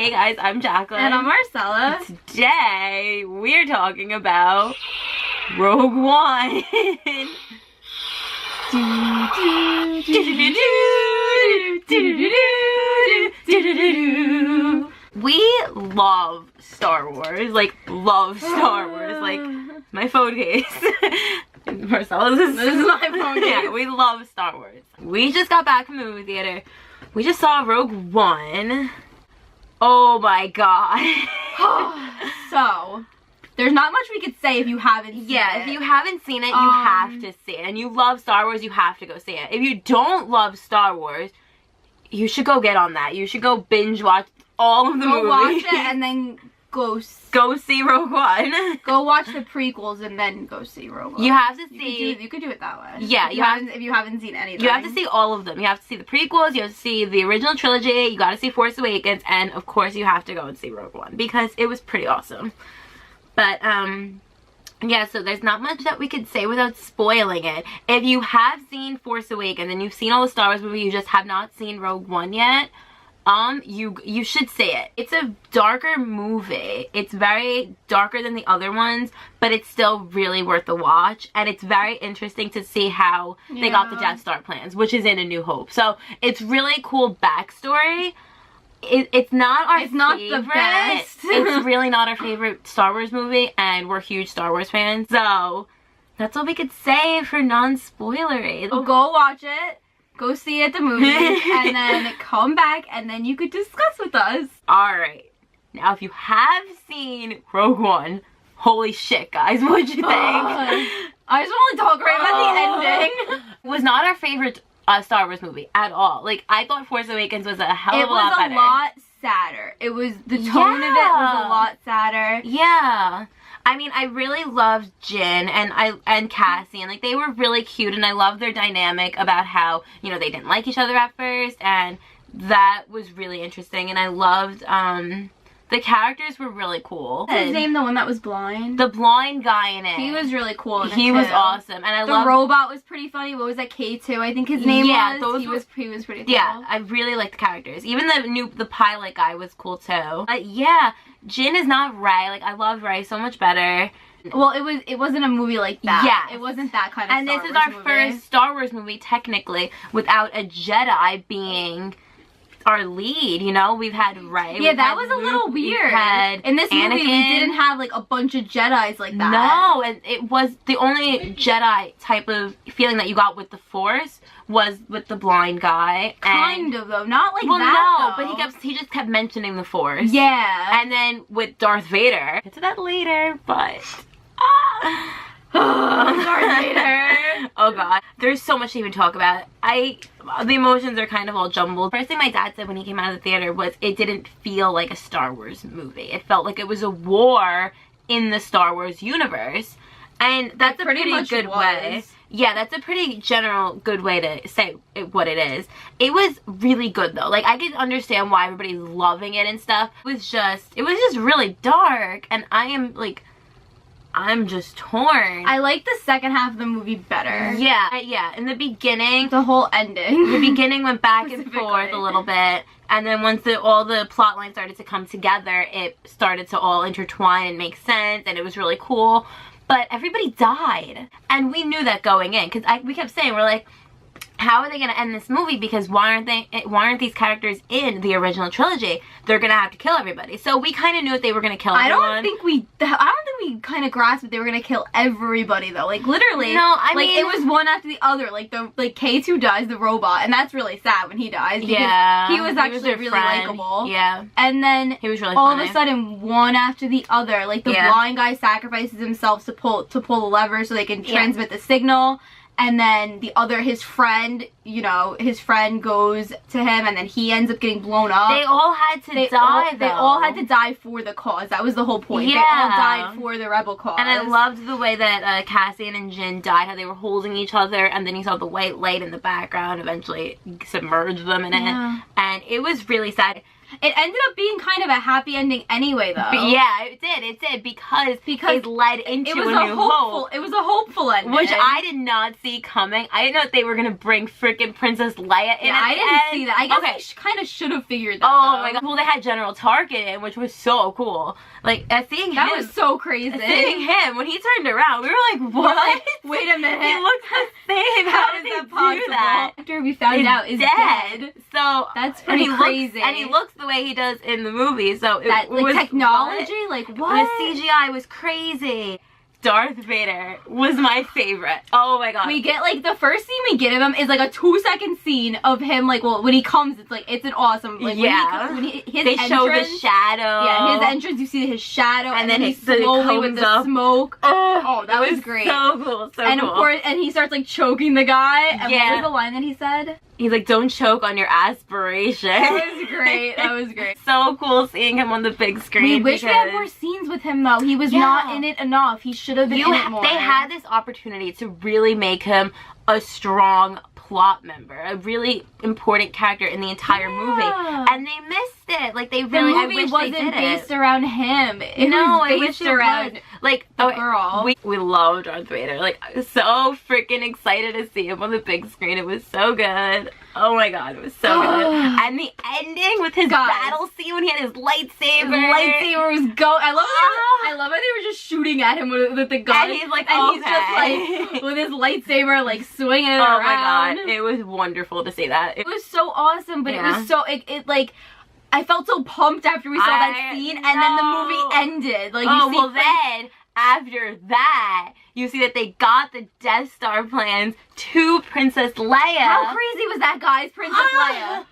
Hey guys, I'm Jacqueline. And I'm Marcella. Today, we're talking about Rogue One. We love Star Wars. Like, love Star Wars. Like, my phone case. Marcella, this is my phone case. Yeah, we love Star Wars. We just got back from the movie theater. We just saw Rogue One. Oh my god. So, there's not much we could say if you haven't seen it. Yeah, if you haven't seen it, you have to see it. And you love Star Wars, you have to go see it. If you don't love Star Wars, you should go get on that. You should go binge watch all of the movies. Go watch it and then go see Rogue One. Go watch the prequels and then go see Rogue One. You have to see... You could do it that way. Yeah. If you haven't seen anything. You have to see all of them. You have to see the prequels, you have to see the original trilogy, you gotta see Force Awakens, and of course you have to go and see Rogue One because it was pretty awesome. But, yeah, so there's not much that we could say without spoiling it. If you have seen Force Awakens and you've seen all the Star Wars movies, you just have not seen Rogue One yet, you should see it. It's a darker movie. It's very darker than the other ones, but it's still really worth the watch. And it's very interesting to see how they got the Death Star plans, which is in A New Hope. So it's really cool backstory. It's not our favorite. Not the best. It's really not our favorite Star Wars movie, and we're huge Star Wars fans. So that's all we could say for non-spoilery. So go watch it. Go see it at the movies, and then come back, and then you could discuss with us. Alright. Now, if you have seen Rogue One, holy shit, guys, what'd you think? I just want to talk right about the ending. It was not our favorite Star Wars movie at all. Like, I thought Force Awakens was a hell of a lot better. It was a lot sadder. It was, the tone of it was a lot sadder. Yeah. I mean, I really loved Jin and Cassie, and like they were really cute, and I loved their dynamic about how, you know, they didn't like each other at first, and that was really interesting. And I loved the characters were really cool. What's his name, the one that was blind? The blind guy in it. He was really cool. He was awesome, and I loved... The robot was pretty funny. What was that, K2? I think his name was. He was pretty cool. Yeah, I really liked the characters. Even the pilot guy was cool too. Yeah, Jin is not Rey. Like, I love Rey so much better. Well, it wasn't a movie like that. Yeah, it wasn't that kind of. And this is our first Star Wars movie, technically, without a Jedi being our lead, you know. We've had Rey. Yeah, that was a little weird. In this movie, we didn't have like a bunch of Jedis like that. No, and it was the only Jedi type of feeling that you got with the Force was with the blind guy. Kind of though, not like that. Well, no, but he just kept mentioning the Force. Yeah. And then with Darth Vader, get to that later, but. Darth Vader. Oh god, there's so much to even talk about. The emotions are kind of all jumbled. First thing my dad said when he came out of the theater was it didn't feel like a Star Wars movie. It felt like it was a war in the Star Wars universe, and that's a pretty good way. Yeah, that's a pretty general good way to say what it is. It was really good though. Like, I can understand why everybody's loving it and stuff. It was just really dark, and I'm just torn. I like the second half of the movie better. Yeah. In the beginning, the whole ending. The beginning went back and forth a little bit, and then once all the plot lines started to come together, it started to all intertwine and make sense, and it was really cool. But everybody died, and we knew that going in, because we kept saying, we're like, how are they going to end this movie? Because why aren't these characters in the original trilogy? They're going to have to kill everybody. So we kind of knew that they were going to kill everyone. I don't think we kind of grasped that they were going to kill everybody though. Like, literally. No, I mean, it was one after the other. Like, K2 dies, the robot, and that's really sad when he dies. Yeah. He was actually really likable. Yeah. And then he was really all funny. of a sudden, one after the other, like the blind guy sacrifices himself to pull the lever so they can transmit the signal. And then his friend goes to him, and then he ends up getting blown up. They all had to die, though. They all had to die for the cause. That was the whole point. Yeah. They all died for the rebel cause. And I loved the way that Cassian and Jin died, how they were holding each other, and then you saw the white light in the background eventually submerge them in it. And it was really sad. It ended up being kind of a happy ending anyway, though. But yeah, it did because it led into a new hope. It was a hopeful ending, which I did not see coming. I didn't know that they were gonna bring freaking Princess Leia in. Yeah, I didn't see that. I guess I kind of should have figured that. Oh my god! Well, they had General Tarkin in, which was so cool. Like seeing that him, was so crazy. Seeing him when he turned around, we were like, "What? Wait a minute! He looks the same. How did that possible? Do that?" After we found out, is dead. So that's pretty crazy. And he looks the way he does in the movie. So that like technology, like what? The CGI was crazy. Darth Vader was my favorite. Oh my god. We get like the first scene we get of him is like a 2-second scene of him like when he comes, it's an awesome like yeah. They show the shadow. Yeah, his entrance, you see his shadow and then he slowly with the smoke. Oh, that was great. So cool, so and cool. Of course, and he starts like choking the guy. And what was the line that he said? He's like, don't choke on your aspiration. That was great. That was great. So cool seeing him on the big screen. We wish we had more scenes with him though. He was not in it enough. He should have been in it more. They had this opportunity to really make him a strong plot member, a really important character in the entire movie, and they missed it. Like they really, the movie wasn't based around him. It was based around like the girl. We love Darth Vader. Like so freaking excited to see him on the big screen. It was so good. Oh my god, it was so good. And the ending with his battle scene when he had his lightsaber. His lightsaber was I love how they were just shooting at him with the gun. And he's like, he's just like with his lightsaber like swinging it around. Oh my god, it was wonderful to see that. It was so awesome, but it was so it like I felt so pumped after we saw that scene, and then the movie ended. Like then after that, you see that they got the Death Star plans to Princess Leia. How crazy was that, guys? Princess Leia.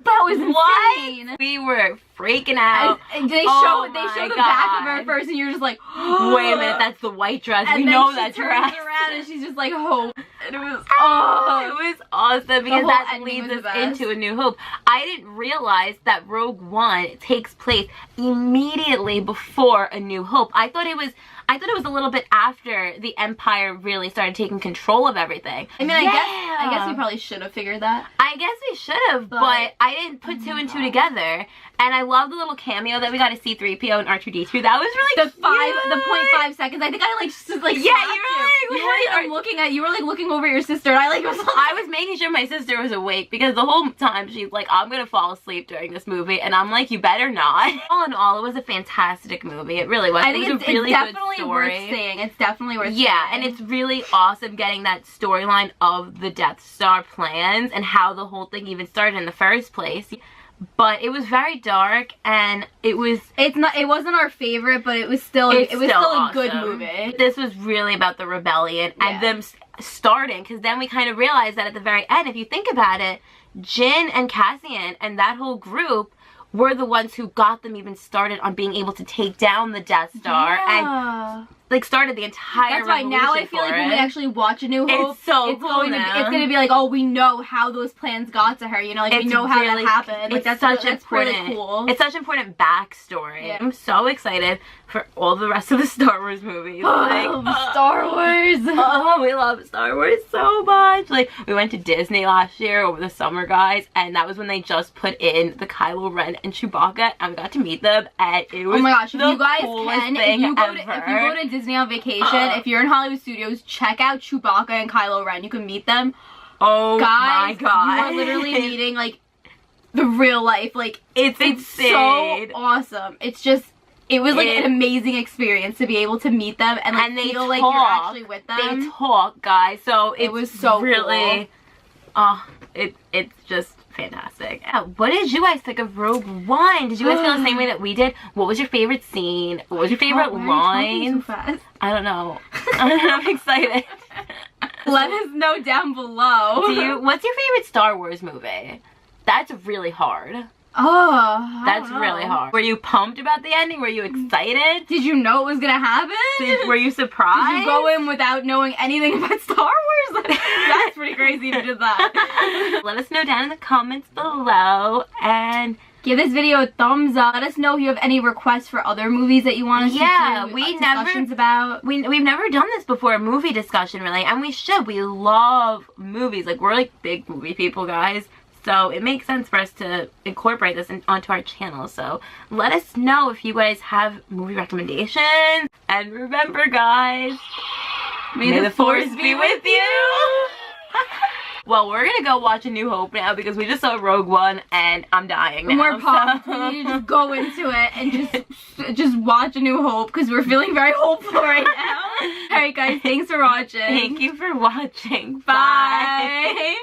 That was insane. We were freaking out. And they show the back of her first, and you're just like, wait a minute, that's the white dress. And we know that's her ass. Around and she's just like, hope. And it was it was awesome because that leads us into A New Hope. I didn't realize that Rogue One takes place immediately before A New Hope. I thought it was a little bit after the Empire really started taking control of everything. I mean, I guess we probably should have figured that. I guess we should have, but I didn't put two and two together. And I love the little cameo that we got to see C-3PO and R2-D2. That was really the 0.5 seconds. I think I like yeah, you were like looking over at your sister, and I was making sure my sister was awake because the whole time she's like, I'm gonna fall asleep during this movie, and I'm like, you better not. All in all, it was a fantastic movie. It really was. I think it was a really good story. Worth saying. It's definitely worth saying. Yeah, and it's really awesome getting that storyline of the Death Star plans and how the whole thing even started in the first place. But it was very dark, and it wasn't our favorite, but it was still a good movie. This was really about the rebellion and them starting, because then we kind of realized that at the very end, if you think about it, Jin and Cassian and that whole group were the ones who got them even started on being able to take down the Death Star and like started the entire revolution. That's why now I feel like when we actually watch A New Hope, it's gonna be like, oh, we know how those plans got to her, you know, like we know how that happened. Like that's really cool. It's such important backstory. Yeah. I'm so excited for all the rest of the Star Wars movies. Star Wars! Oh, we love Star Wars so much. Like, we went to Disney last year over the summer, guys, and that was when they just put in the Kylo Ren and Chewbacca, and we got to meet them, and it was oh my gosh, if the you guys coolest can, thing if you go to Disney on vacation, if you're in Hollywood Studios, check out Chewbacca and Kylo Ren. You can meet them. Oh guys, my god. You are literally meeting like the real life. Like it's insane. So awesome. It was like an amazing experience to be able to meet them and like feel like you're actually with them. They talk, guys. So it was so really cool. It's just fantastic. What did you guys think of Rogue One? Did you guys feel the same way that we did? What was your favorite scene? What was your favorite line? So fast? I don't know. I'm excited. Let us know down below. What's your favorite Star Wars movie? That's really hard. Oh, that's really hard. Were you pumped about the ending? Were you excited? Did you know it was gonna happen? Were you surprised? Did you go in without knowing anything about Star Wars? That's pretty crazy to do that. Let us know down in the comments below, and give this video a thumbs up. Let us know if you have any requests for other movies that you want us to do discussions about. We've never done this before, a movie discussion really, and we should. We love movies. Like, we're like big movie people, guys. So it makes sense for us to incorporate this onto our channel. So let us know if you guys have movie recommendations. And remember, guys, may the force be with you. Well, we're gonna go watch A New Hope now because we just saw Rogue One and I'm dying now. We're pumped. We need to just go into it and just watch A New Hope because we're feeling very hopeful right now. Alright guys, thanks for watching. Thank you for watching. Bye. Bye.